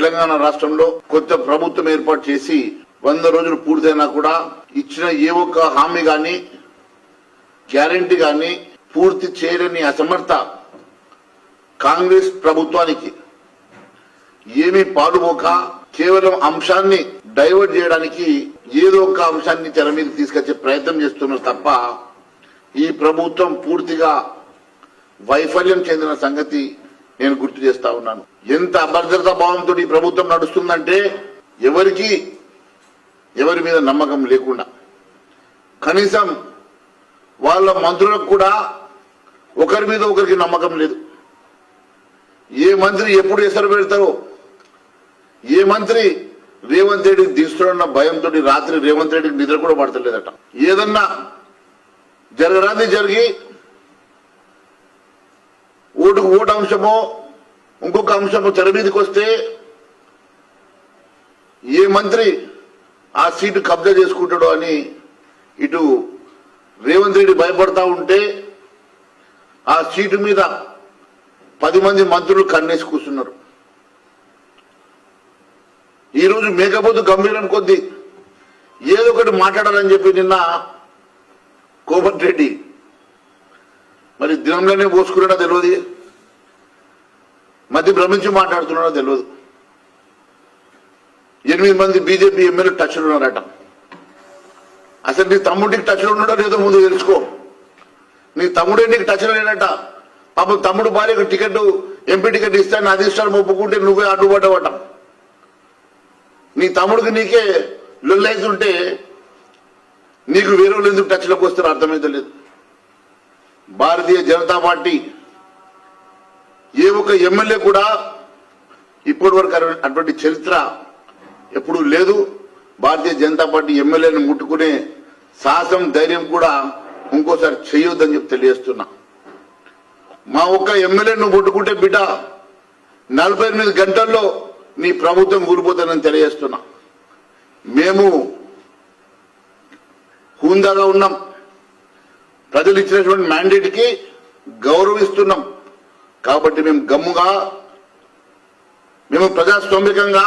తెలంగాణ రాష్ట్రంలో కొత్త ప్రభుత్వం ఏర్పాటు చేసి 100 రోజులు పూర్తయినా కూడా ఇచ్చిన ఏ ఒక్క హామీ గాని గ్యారెంటీ గాని పూర్తి చేయలేని అసమర్థ కాంగ్రెస్ ప్రభుత్వానికి ఏమీ పాలుపోక కేవలం అంశాన్ని డైవర్ట్ చేయడానికి ఏదో ఒక అంశాన్ని తెర మీద తీసుకొచ్చే ప్రయత్నం చేస్తున్నారు తప్ప ఈ ప్రభుత్వం పూర్తిగా వైఫల్యం చెందిన సంగతి నేను గుర్తు చేస్తా ఉన్నాను. ఎంత అభద్రతా భావంతో ఈ ప్రభుత్వం నడుస్తుందంటే ఎవరి మీద నమ్మకం లేకుండా, కనీసం వాళ్ళ మంత్రులకు కూడా ఒకరి మీద ఒకరికి నమ్మకం లేదు. ఏ మంత్రి ఎప్పుడు ఎసరు పెడతారో, ఏ మంత్రి రేవంత్ రెడ్డికి దిస్తున్న భయంతో రాత్రి రేవంత్ రెడ్డికి నిద్ర కూడా పడతలేదట. ఏదన్నా జరగరాది జరిగి ఓటు అంశమో ఇంకొక అంశమో తెర మీదకి వస్తే ఏ మంత్రి ఆ సీటు కబ్జా చేసుకుంటాడో అని ఇటు రేవంత్ రెడ్డి భయపడతా ఉంటే ఆ సీటు మీద 10 మంది మంత్రులు కన్నేసి కూర్చున్నారు. ఈరోజు మేకపోతు గంభీరం కొద్దీ ఏదో ఒకటి మాట్లాడాలని చెప్పి నిన్న కోమటి రెడ్డి మరి దినంలోనే పోసుకున్నాడో తెలియదు, మధ్య భ్రమించి మాట్లాడుతున్నాడో తెలియదు. 8 మంది బీజేపీ ఎమ్మెల్యే టచ్లో ఉన్నారట. అసలు నీ తమ్ముడికి టచ్లో ఉన్నాడో లేదో ముందు తెలుసుకో. నీ తమ్ముడే నీకు టచ్లో లేనట. పాపం తమ్ముడు భార్యకు టికెట్ ఎంపీ టికెట్ ఇస్తాను అధిష్టానం ఒప్పుకుంటే నువ్వే అడ్డుపడ్డవట. నీ తమ్ముడికి నీకే లొల్లైతుంటే నీకు వేరే వాళ్ళు ఎందుకు టచ్లోకి వస్తారో అర్థమైతే లేదు. భారతీయ జనతా పార్టీ ఏ ఒక్క ఎమ్మెల్యే కూడా ఇప్పటి వరకు అటువంటి చరిత్ర ఎప్పుడూ లేదు. భారతీయ జనతా పార్టీ ఎమ్మెల్యేని ముట్టుకునే సాహసం ధైర్యం కూడా ఇంకోసారి చేయొద్దని చెప్పి తెలియజేస్తున్నా. మా ఒక్క ఎమ్మెల్యేను ముట్టుకుంటే బిడ్డ 48 గంటల్లో నీ ప్రభుత్వం కూలిపోతుందని తెలియజేస్తున్నా. మేము హుందాగా ఉన్నాం. ప్రజలు ఇచ్చినటువంటి మ్యాండేట్ కి గౌరవిస్తున్నాం. కాబట్టి మేము గమ్ముగా, మేము ప్రజాస్వామికంగా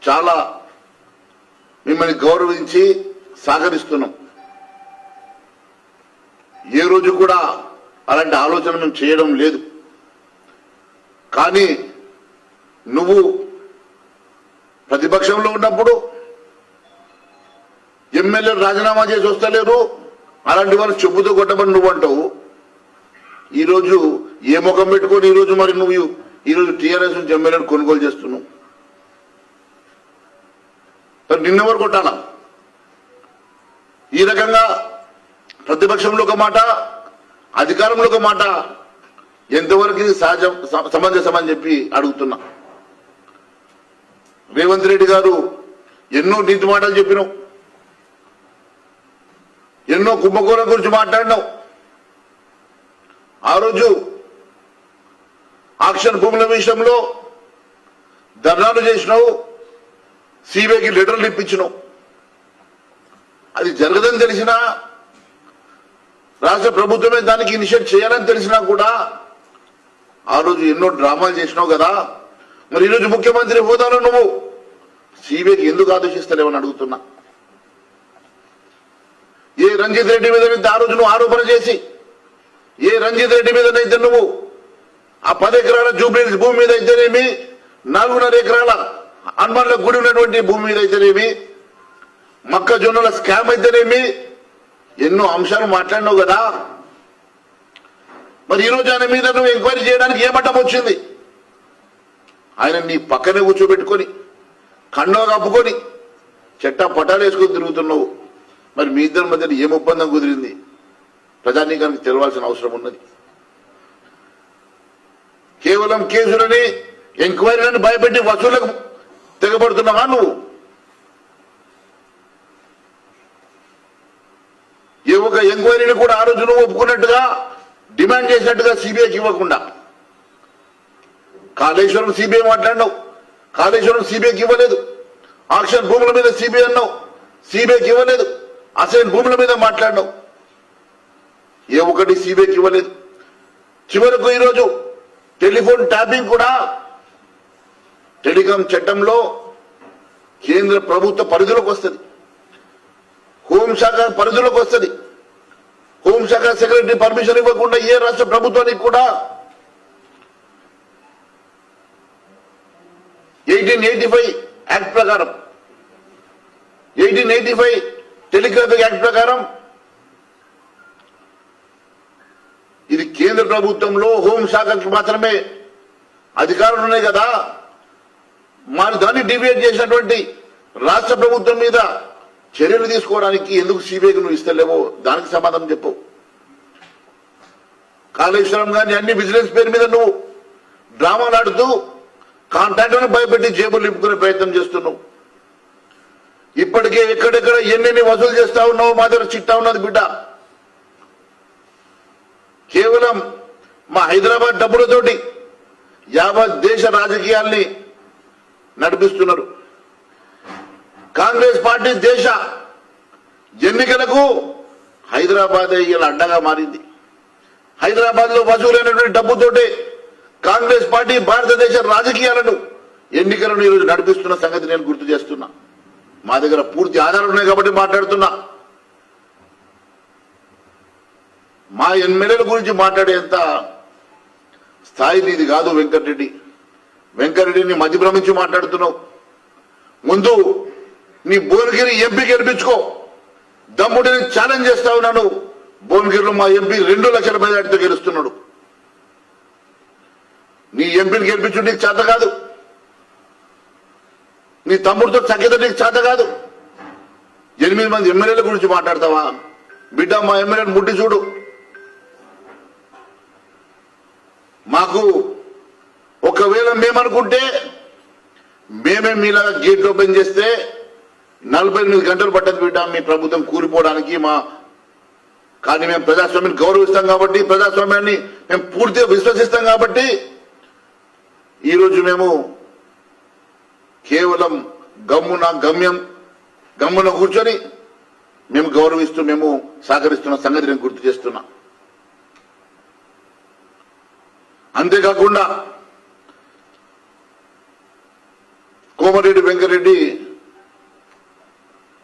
చాలా మిమ్మల్ని గౌరవించి సహకరిస్తున్నాం. ఏ రోజు కూడా అలాంటి ఆలోచన మేము చేయడం లేదు. కానీ నువ్వు ప్రతిపక్షంలో ఉన్నప్పుడు ఎమ్మెల్యేలు రాజీనామా చేసి వస్తలేరు, అలాంటి వాళ్ళు చెప్పుతో కొట్టమని నువ్వు అంటావు. ఈరోజు ఏ ముఖం పెట్టుకొని ఈరోజు మరి నువ్వు ఈరోజు టీఆర్ఎస్ నుంచి ఎమ్మెల్యేలు కొనుగోలు చేస్తున్నావు. మరి నిన్నెవరు కొట్టాలా? ఈ రకంగా ప్రతిపక్షంలో ఒక మాట, అధికారంలో ఒక మాట ఎంతవరకు ఇది సమంజసమని చెప్పి అడుగుతున్నా. రేవంత్ రెడ్డి గారు ఎన్నో నీతి మాటలు చెప్పినావు, ఎన్నో కుంభకోణం గురించి మాట్లాడినావు. ఆ రోజు ఆక్షన్ భూముల విషయంలో ధర్నాలు చేసినావు, సిబిఐకి లెటర్లు ఇప్పించినావు. అది జరగదని తెలిసినా, రాష్ట్ర ప్రభుత్వమే దానికి ఇనిషియేట్ చేయాలని తెలిసినా కూడా ఆ రోజు ఎన్నో డ్రామాలు చేసినావు కదా. మరి ఈరోజు ముఖ్యమంత్రి హోదాలో నువ్వు సిబిఐకి ఎందుకు ఆదేశిస్తలేవని అడుగుతున్నా. ఏ రంజిత్ రెడ్డి మీద ఆ రోజు నువ్వు ఆరోపణ చేసి, ఏ రంజిత్ రెడ్డి మీదనైతే నువ్వు ఆ 10 ఎకరాల జూబ్లీ భూమి మీద అయితేనేమి, 4.5 ఎకరాల హనుమాన్ల గుడి ఉన్నటువంటి భూమి మీద అయితేనేమి, మొక్కజొన్నల స్కామ్ అయితేనేమి, ఎన్నో అంశాలు మాట్లాడినావు కదా. మరి ఈరోజు ఆయన మీద నువ్వు ఎంక్వైరీ చేయడానికి ఏ మట్టం వచ్చింది? ఆయన నీ పక్కనే కూర్చోబెట్టుకొని కండవ కప్పుకొని చెట్టా పటాలు వేసుకొని తిరుగుతున్నావు. మరి మీ ఇద్దరి మధ్య ఏం ఒప్పందం కుదిరింది? ప్రజానీకానికి తెలవాల్సిన అవసరం ఉన్నది. కేవలం కేసులని, ఎంక్వైరీలను భయపెట్టి వసూళ్లకు తెగబడుతున్నావా నువ్వు? ఏ ఒక ఎంక్వైరీని కూడా ఆ రోజు నువ్వు ఒప్పుకున్నట్టుగా, డిమాండ్ చేసినట్టుగా సిబిఐకి ఇవ్వకుండా, కాళేశ్వరం సిబిఐ మాట్లాడినావు, కాళేశ్వరం సిబిఐకి ఇవ్వలేదు. ఆక్షన్ భూముల మీద సిబిఐ అన్నావు, సిబిఐకి ఇవ్వలేదు. అసైన్ భూముల మీద మాట్లాడినావు, ఏ ఒకటి సిబిఐకి ఇవ్వలేదు. చివరకు ఈరోజు టెలిఫోన్ ట్యాపింగ్ కూడా టెలికాం చట్టంలో కేంద్ర ప్రభుత్వ పరిధిలోకి వస్తుంది, హోంశాఖ పరిధిలోకి వస్తుంది. హోంశాఖ సెక్రటరీ పర్మిషన్ ఇవ్వకుండా ఏ రాష్ట్ర ప్రభుత్వానికి కూడా 1885 యాక్ట్ ప్రకారం 1885 టెలిగ్రాఫిక్ యాక్ట్ ప్రకారం ఇది కేంద్ర ప్రభుత్వంలో హోంశాఖకి మాత్రమే అధికారులు ఉన్నాయి కదా, మరి దాన్ని డివియేట్ చేసినటువంటి రాష్ట్ర ప్రభుత్వం మీద చర్యలు తీసుకోవడానికి ఎందుకు సిబిఐకి నువ్వు ఇస్తలేవో దానికి సమాధానం చెప్పు. కాళేశ్వరం గాని అన్ని బిజినెస్ పేరు మీద నువ్వు డ్రామాలు ఆడుతూ కాంట్రాక్టర్ను భయపెట్టి జేబులు నింపుకునే ప్రయత్నం చేస్తున్నావు. ఇప్పటికే ఎక్కడెక్కడ ఎన్నెన్ని వసూలు చేస్తా ఉన్నావు, మా దగ్గర చిట్టా ఉన్నది బిడ్డ. కేవలం మా హైదరాబాద్ డబ్బులతోటి యావత్ దేశ రాజకీయాల్ని నడిపిస్తున్నారు. కాంగ్రెస్ పార్టీ దేశ ఎన్నికలకు హైదరాబాద్ ఇలా అడ్డగా మారింది. హైదరాబాద్ లో వసూలైనటువంటి డబ్బుతోటే కాంగ్రెస్ పార్టీ భారతదేశ రాజకీయాలను ఎన్నికలను ఈరోజు నడిపిస్తున్న సంగతి నేను గుర్తు చేస్తున్నా. మా దగ్గర పూర్తి ఆధారాలు ఉన్నాయి కాబట్టి మాట్లాడుతున్నా. మా ఎమ్మెల్యేల గురించి మాట్లాడేంత స్థాయి నీది కాదు వెంకటరెడ్డి. వెంకటరెడ్డిని మధ్యభ్రమించి మాట్లాడుతున్నావు. ముందు నీ భువనగిరి ఎంపీ గెలిపించుకో. దమ్ముడిని ఛాలెంజ్ చేస్తా ఉన్నాను. భువనగిరిలో మా ఎంపీ 2 లక్షల మెజార్టీతో గెలుస్తున్నాడు. నీ ఎంపీని గెలిపించు నీకు చేత కాదు, నీ తమ్ముడితో సఖ్యత నీకు చేత కాదు. 8 మంది ఎమ్మెల్యేల గురించి మాట్లాడతావా? బిడ్డ మా ఎమ్మెల్యేని ముట్టి చూడు. మాకు ఒకవేళ మేమనుకుంటే మేమే మీలాగా గేట్ ఓపెన్ చేస్తే 48 గంటలు పట్టదు బిడ్డ మీ ప్రభుత్వం కూలిపోవడానికి. కానీ మేము ప్రజాస్వామ్యాన్ని గౌరవిస్తాం కాబట్టి, ప్రజాస్వామ్యాన్ని మేము పూర్తిగా విశ్వసిస్తాం కాబట్టి ఈరోజు మేము కేవలం గమ్మున కూర్చొని మేము గౌరవిస్తూ మేము సహకరిస్తున్న సంగతి నేను గుర్తు చేస్తున్నా. అంతేకాకుండా కోమరెడ్డి వెంకరెడ్డి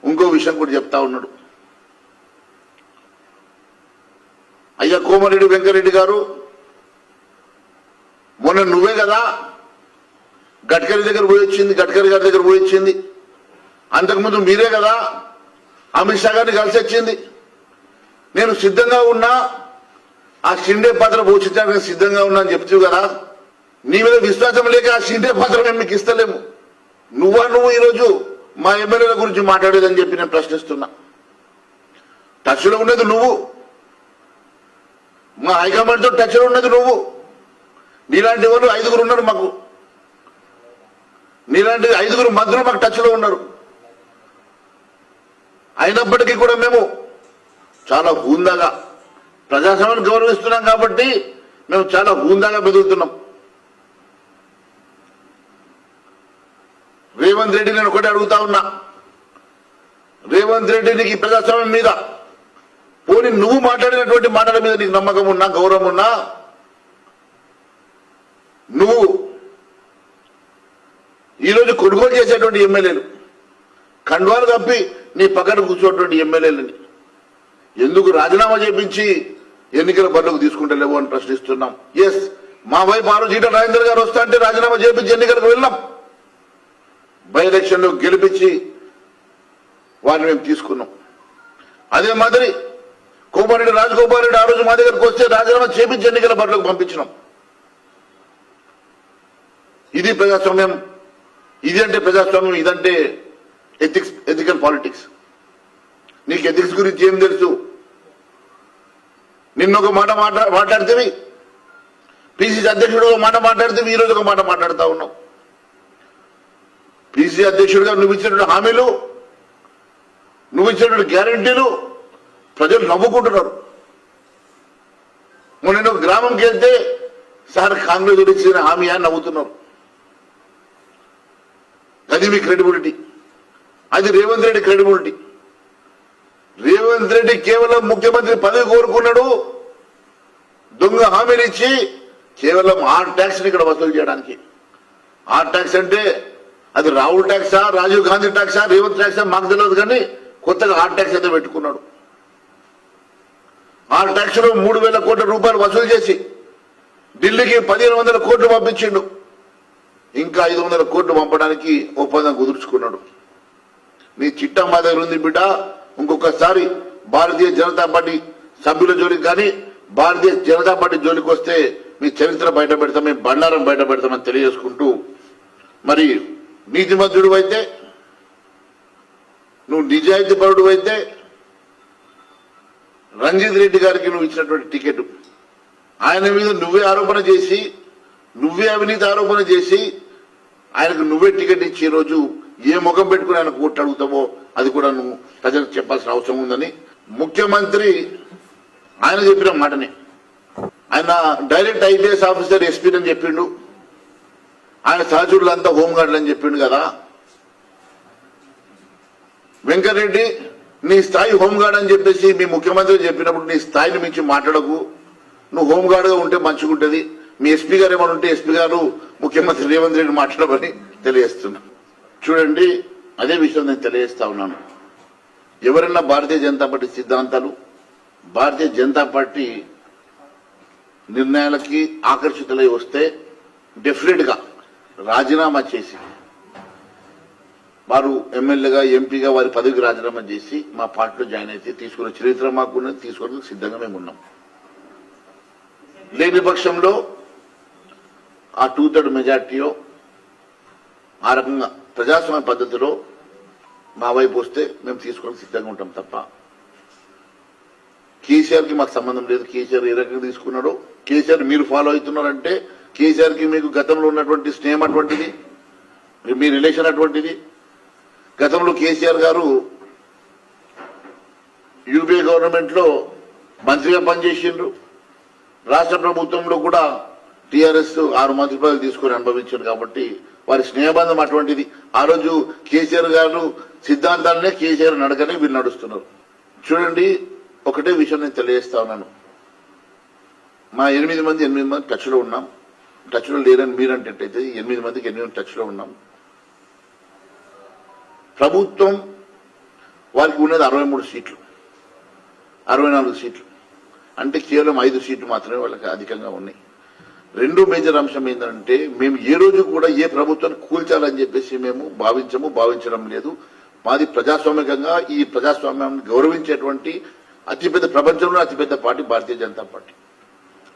ఇంకో విషయం కూడా చెప్తా ఉన్నాడు. అయ్యా కోమరెడ్డి వెంకరెడ్డి గారు, మొన్న నువ్వే కదా గడ్కరీ దగ్గర పోయి వచ్చింది, గడ్కరీ గారి దగ్గర పోయి వచ్చింది. అంతకుముందు మీరే కదా అమిత్ షా గారిని కలిసి వచ్చింది. నేను సిద్ధంగా ఉన్నా, ఆ షిండే పాత్ర పోషించడానికి సిద్ధంగా ఉన్నా అని చెప్తూ కదా. నీ మీద విశ్వాసం లేక ఆ షిండే పాత్ర మేము మీకు ఇస్తలేము. నువ్వు ఈరోజు మా ఎమ్మెల్యేల గురించి మాట్లాడేదని చెప్పి నేను ప్రశ్నిస్తున్నా. టచ్లో ఉన్నది నువ్వు, మా హైకమాండ్తో టచ్లో ఉన్నది నువ్వు. నీలాంటి వాళ్ళు 5 ఉన్నారు మాకు, నీలాంటి 5 మంత్రులు మాకు టచ్లో ఉన్నారు. అయినప్పటికీ కూడా మేము చాలా హుందాగా ప్రజాస్వామ్యాన్ని గౌరవిస్తున్నాం కాబట్టి మేము చాలా హుందాగా బెదురుతున్నాం. రేవంత్ రెడ్డి నేను ఒకటి అడుగుతా ఉన్నా. రేవంత్ రెడ్డి నీకు ప్రజాస్వామ్యం మీద పోనీ నువ్వు మాట్లాడినటువంటి మాటల మీద నీకు నమ్మకం ఉన్నా, గౌరవం ఉన్నా, నువ్వు ఈరోజు కొనుగోలు చేసేటువంటి ఎమ్మెల్యేలు, కండువాలు కప్పి నీ పక్కన కూర్చోటువంటి ఎమ్మెల్యేలని ఎందుకు రాజీనామా చేపించి ఎన్నికల బరిలోకి తీసుకుంటలేవు అని ప్రశ్నిస్తున్నాం. ఎస్, మా వైపు ఆ రోజు ఈటల రాజేందర్ గారు వస్తా అంటే రాజీనామా చేపించి ఎన్నికలకు వెళ్ళాం. బై ఎలక్షన్ లో గెలిపించి వారిని మేము తీసుకున్నాం. అదే మాదిరి కోమరెడ్డి రాజగోపాల్ రెడ్డి ఆ రోజు మా దగ్గరకు వస్తే రాజీనామా చేపించి ఎన్నికల బరిలోకి పంపించినాం. ఇది ప్రజాస్వామ్యం. ఇది అంటే ప్రజాస్వామ్యం, ఇదంటే ఎథికల్ పాలిటిక్స్. నీకు ఎథిక్స్ గురించి ఏం తెలుసు? నిన్న ఒక మాట మాట్లాడితే, పిసిసి అధ్యక్షుడు ఒక మాట మాట్లాడితే, ఈ రోజు ఒక మాట మాట్లాడుతూ ఉన్నావు. పిసిసి అధ్యక్షుడిగా నువ్వు ఇచ్చినటువంటి హామీలు, నువ్వు ఇచ్చినటువంటి గ్యారంటీలు ప్రజలు నవ్వుకుంటున్నారు. మొన్న ఒక గ్రామంకి వెళ్తే సార్ కాంగ్రెస్ ఇచ్చిన హామీ అని నవ్వుతున్నారు. అది మీ క్రెడిబిలిటీ, అది రేవంత్ రెడ్డి క్రెడిబిలిటీ. రేవంత్ రెడ్డి కేవలం ముఖ్యమంత్రి పదవి కోరుకున్నాడు, దొంగ హామీలు ఇచ్చి కేవలం ఆ ట్యాక్స్ ని ఇక్కడ వసూలు చేయడానికి. ఆ ట్యాక్స్ అంటే అది రాహుల్ ట్యాక్సా, రాజీవ్ గాంధీ ట్యాక్సా, రేవంత్ ట్యాక్సా మాకు తెలియదు, కానీ కొత్తగా ఆ ట్యాక్స్ అయితే పెట్టుకున్నాడు. ఆ ట్యాక్స్ లో 3,000 కోట్ల రూపాయలు వసూలు చేసి ఢిల్లీకి 1,500 కోట్లు పంపించిండు. ఇంకా 500 కోట్లు పంపడానికి ఒప్పందం కుదుర్చుకున్నాడు. నీ చిట్టా మా దగ్గర ఉంది బిడ్డ. ఇంకొకసారి భారతీయ జనతా పార్టీ సభ్యుల జోలికి కానీ భారతీయ జనతా పార్టీ జోలికి వస్తే మీ చరిత్ర బయట పెడతాం, మీ బండారం బయట పెడతామని తెలియజేసుకుంటూ, మరి నీతిమంతుడు అయితే, నువ్వు నిజాయితీ పరుడు అయితే రంజిత్ రెడ్డి గారికి నువ్వు ఇచ్చినటువంటి టికెట్ ఆయన మీద నువ్వే ఆరోపణ చేసి, నువ్వే అవినీతి ఆరోపణ చేసి ఆయనకు నువ్వే టికెట్ ఇచ్చే రోజు ఏ ముఖం పెట్టుకుని ఆయన కోర్టు అడుగుతావో అది కూడా నువ్వు ప్రజలకు చెప్పాల్సిన అవసరం ఉందని ముఖ్యమంత్రి ఆయన చెప్పిన మాటని, ఆయన డైరెక్ట్ ఐపీఎస్ ఆఫీసర్ ఎస్పీ అని చెప్పిండు, ఆయన సహచరులంతా హోంగార్డులు అని చెప్పిండు కదా. వెంకటరెడ్డి నీ స్థాయి హోంగార్డ్ అని చెప్పేసి మీ ముఖ్యమంత్రి చెప్పినప్పుడు నీ స్థాయిని మించి మాట్లాడకు, నువ్వు హోంగార్డ్గా ఉంటే మంచిగుంటది. మీ ఎస్పీ గారు ఏమైనా ఉంటే ఎస్పీ గారు ముఖ్యమంత్రి రేవంత్ రెడ్డి మాట్లాడమని తెలియజేస్తున్నా. చూడండి, అదే విషయం నేను తెలియజేస్తా ఉన్నాను. ఎవరైనా భారతీయ జనతా పార్టీ సిద్ధాంతాలు, భారతీయ జనతా పార్టీ నిర్ణయాలకి ఆకర్షితులై వస్తే డెఫినెట్ గా రాజీనామా చేసి వారు ఎమ్మెల్యేగా, ఎంపీగా వారి పదవికి రాజీనామా చేసి మా పార్టీలో జాయిన్ అయితే తీసుకునే చరిత్ర మాకున్నది, తీసుకోవడానికి సిద్ధంగా మేము ఉన్నాం. లేని పక్షంలో ఆ 2/3 మెజార్టీలో ఆ రకంగా ప్రజాస్వామ్య పద్ధతిలో మా వైపు వస్తే మేము తీసుకోవడానికి సిద్ధంగా ఉంటాం తప్ప కేసీఆర్ కి మాకు సంబంధం లేదు. కేసీఆర్ ఏ రకంగా తీసుకున్నాడో, కేసీఆర్ మీరు ఫాలో అవుతున్నారంటే కేసీఆర్ కి మీకు గతంలో ఉన్నటువంటి స్నేహం అటువంటిది, మీ రిలేషన్ అటువంటిది. గతంలో కేసీఆర్ గారు యూపీఏ గవర్నమెంట్ లో మంత్రిగా పనిచేసిండ్రు. రాష్ట్ర ప్రభుత్వంలో కూడా టీఆర్ఎస్ 6 మంత్రి పదవులు తీసుకుని అనుభవించారు కాబట్టి వారి స్నేహబంధం అటువంటిది. ఆ రోజు కేసీఆర్ గారు సిద్ధాంతాలనే కేసీఆర్ నడకనే వీళ్ళు నడుస్తున్నారు. చూడండి, ఒకటే విషయం నేను తెలియజేస్తా ఉన్నాను. మా 8 మంది టచ్ లో ఉన్నాం. టచ్ లో లేరని మీరంటే 8 మందికి 8 టచ్ లో ఉన్నాం. ప్రభుత్వం వారికి ఉన్నది 63 సీట్లు, 64 సీట్లు అంటే కేవలం 5 సీట్లు మాత్రమే వాళ్ళకి అధికంగా ఉన్నాయి. రెండో మేజర్ అంశం ఏంటంటే మేము ఏ రోజు కూడా ఏ ప్రభుత్వాన్ని కూల్చాలని చెప్పేసి మేము భావించడం లేదు. మాది ప్రజాస్వామికంగా ఈ ప్రజాస్వామ్యాన్ని గౌరవించేటువంటి అతిపెద్ద ప్రపంచంలో అతిపెద్ద పార్టీ భారతీయ జనతా పార్టీ.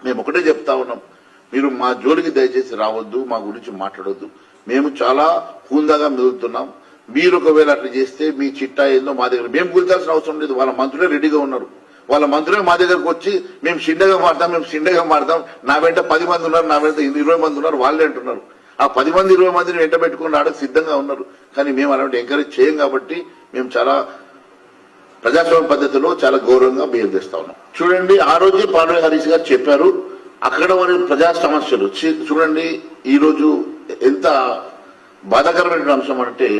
మేము ఒకటే చెప్తా ఉన్నాం, మీరు మా జోలికి దయచేసి రావద్దు, మా గురించి మాట్లాడొద్దు. మేము చాలా హుందాగా మెదులుతున్నాం. మీరు ఒకవేళ అట్లా చేస్తే మీ చిట్టా ఏందో మా దగ్గర మేము కూల్చాల్సిన అవసరం లేదు. వాళ్ళ మంత్రులే రెడీగా ఉన్నారు. వాళ్ళ మంత్రులే మా దగ్గరకు వచ్చి మేము షిండగా మారుతాం, నా వెంట 10 మంది ఉన్నారు, నా వెంట 20 మంది ఉన్నారు, వాళ్ళే అంటున్నారు. ఆ 10 మంది 20 మందిని వెంట పెట్టుకుని రావడానికి సిద్ధంగా ఉన్నారు. కానీ మేము అలాంటి ఎంకరేజ్ చేయం కాబట్టి మేము చాలా ప్రజాస్వామ్య పద్ధతిలో చాలా గౌరవంగా బిహేవ్ చేస్తా ఉన్నాం. చూడండి, ఆ రోజే పాల్వే హరీష్ గారు చెప్పారు అక్కడ వారి ప్రజా సమస్యలు. చూడండి, ఈ రోజు ఎంత బాధాకరమైన అంశం అంటే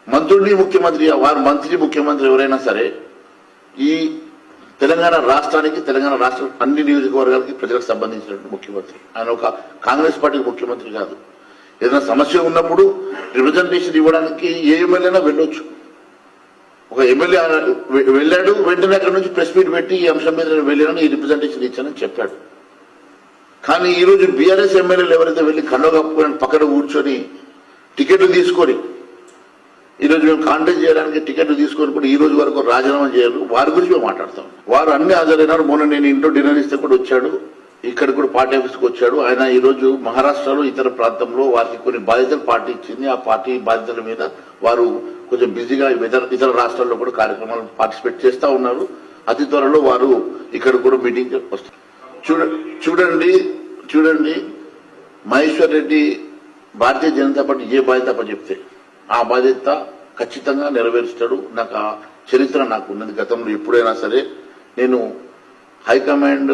మంత్రుడిని ముఖ్యమంత్రి, వారు మంత్రి ముఖ్యమంత్రి ఎవరైనా సరే ఈ తెలంగాణ రాష్ట్రానికి, తెలంగాణ రాష్ట్ర అన్ని నియోజకవర్గాలకి ప్రజలకు సంబంధించినటువంటి ముఖ్యమంత్రి. ఆయన ఒక కాంగ్రెస్ పార్టీకి ముఖ్యమంత్రి కాదు. ఏదైనా సమస్య ఉన్నప్పుడు రిప్రజెంటేషన్ ఇవ్వడానికి ఏ ఎమ్మెల్యేనా వెళ్ళొచ్చు. ఒక ఎమ్మెల్యే వెళ్ళాడు, వెంటనే అక్కడ నుంచి ప్రెస్ మీట్ పెట్టి ఈ అంశం మీద నేను వెళ్ళానని ఈ రిప్రజెంటేషన్ ఇచ్చానని చెప్పాడు. కానీ ఈ రోజు బీఆర్ఎస్ ఎమ్మెల్యేలు ఎవరైతే వెళ్లి కండో కప్పుకొని పక్కన కూర్చొని టికెట్లు తీసుకొని ఈరోజు మేము కాంటాక్ట్ చేయడానికి టికెట్లు తీసుకొని కూడా ఈ రోజు వరకు రాజీనామా చేయరు. వారి గురించి మేము మాట్లాడతాం. వారు అన్ని హాజరైనారు. మొన్న నేను ఇంట్లో డిన్నర్ ఇస్తే కూడా వచ్చాడు, ఇక్కడ కూడా పార్టీ ఆఫీస్కి వచ్చాడు. ఆయన ఈ రోజు మహారాష్ట్రలో ఇతర ప్రాంతంలో వారికి కొన్ని బాధ్యతలు పార్టీ ఇచ్చింది. ఆ పార్టీ బాధ్యతల మీద వారు కొంచెం బిజీగా ఇతర రాష్ట్రాల్లో కూడా కార్యక్రమాలు పార్టిసిపేట్ చేస్తా ఉన్నారు. అతి త్వరలో వారు ఇక్కడ కూడా మీటింగ్ వస్తారు. చూడండి, మహేశ్వర్ రెడ్డి భారతీయ జనతా పార్టీ ఏ బాధ్యత చెప్తే ఆ బాధ్యత ఖచ్చితంగా నెరవేరుస్తాడు. నాకు ఆ చరిత్ర నాకు ఉన్నది. గతంలో ఎప్పుడైనా సరే నేను హైకమాండ్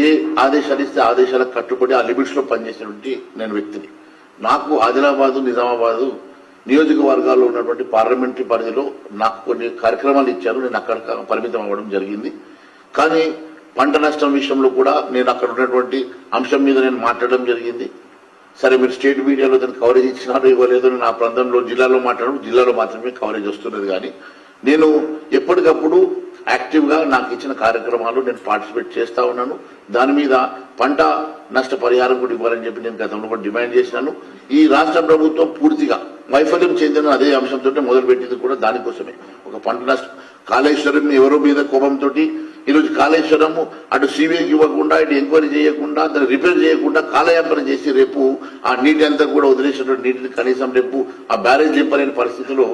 ఏ ఆదేశాలు ఇస్తే ఆదేశాలకు కట్టుబడి ఆ లిమిట్స్ లో పనిచేసినటువంటి నేను వ్యక్తిని. నాకు ఆదిలాబాదు, నిజామాబాదు నియోజకవర్గాల్లో ఉన్నటువంటి పార్లమెంటరీ పరిధిలో నాకు కొన్ని కార్యక్రమాలు ఇచ్చారు. నేను అక్కడ పరిమితం అవ్వడం జరిగింది. కానీ పంట నష్టం విషయంలో కూడా నేను అక్కడ ఉన్నటువంటి అంశం మీద నేను మాట్లాడడం జరిగింది. సరే మీరు స్టేట్ మీడియాలో దాన్ని కవరేజ్ ఇచ్చినారో ఇవ్వలేదో నా ప్రాంతంలో జిల్లాలో మాట్లాడడం జిల్లాలో మాత్రమే కవరేజ్ వస్తున్నది. కానీ నేను ఎప్పటికప్పుడు యాక్టివ్ గా నాకు ఇచ్చిన కార్యక్రమాలు నేను పార్టిసిపేట్ చేస్తా ఉన్నాను. దాని మీద పంట నష్ట పరిహారం కూడా ఇవ్వాలని చెప్పి నేను గతంలో కూడా డిమాండ్ చేసినాను. ఈ రాష్ట్ర ప్రభుత్వం పూర్తిగా వైఫల్యం చెందిన అదే అంశంతో మొదలుపెట్టింది కూడా దానికోసమే. ఒక పంట నష్టం కాళేశ్వరం ఎవరో మీద కోపంతో ఈరోజు కాళేశ్వరం అటు సిబిఐకి ఇవ్వకుండా ఇటు ఎంక్వైరీ చేయకుండా దాన్ని రిపేర్ చేయకుండా కాలయాపన చేసి రేపు ఆ నీటి అంతా కూడా వదిలేసినటువంటి నీటిని కనీసం రేపు ఆ బ్యారేజ్ నింపలేని పరిస్థితిలో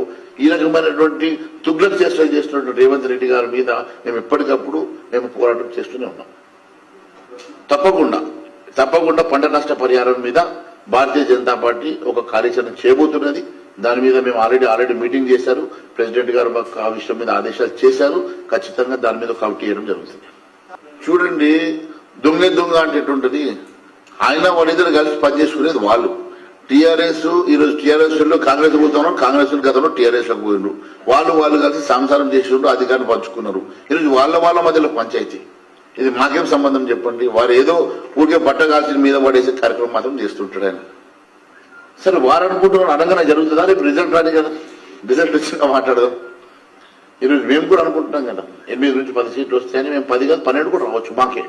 ఈ రకమైనటువంటి తుగ్లక్ చేష్టలు చేస్తున్నటువంటి రేవంత్ రెడ్డి గారి మీద మేము ఎప్పటికప్పుడు మేము పోరాటం చేస్తూనే ఉన్నాం. తప్పకుండా పంట నష్ట పరిహారం మీద భారతీయ జనతా పార్టీ ఒక కార్యాచరణ చేయబోతున్నది. దాని మీద మేము ఆల్రెడీ మీటింగ్ చేశారు. ప్రెసిడెంట్ గారు మాకు ఆ విషయం మీద ఆదేశాలు చేశారు. ఖచ్చితంగా దాని మీద కమిటీ చేయడం జరుగుతుంది. చూడండి, దొంగ అంటే ఆయన వాళ్ళిద్దరు కలిసి పనిచేసుకునేది వాళ్ళు. టీఆర్ఎస్ ఈరోజు టీఆర్ఎస్ లో కాంగ్రెస్ పోతున్నారు, కాంగ్రెస్ గతంలో టీఆర్ఎస్ లోకి పోయినారు. వాళ్ళు కలిసి సంసారం చేసినప్పుడు అధికారులు పంచుకున్నారు. ఈరోజు వాళ్ళ మధ్యలో పంచాయతీ. ఇది మాకేం సంబంధం చెప్పండి. వారు ఏదో ఊరికే బట్ట కాల్చిన మీద పడేసే కార్యక్రమం మాత్రం చేస్తుంటాడు ఆయన. సరే వారు అనుకుంటున్నాను అనగానే జరుగుతుందా? రేపు రిజల్ట్ రాని కదా, రిజల్ట్ వచ్చినా మాట్లాడదాం. ఈరోజు మేము కూడా అనుకుంటున్నాం కదా 8 నుంచి 10 సీట్లు వస్తాయని. మేము 10 కాదు 12 కూడా రావచ్చు మాకే.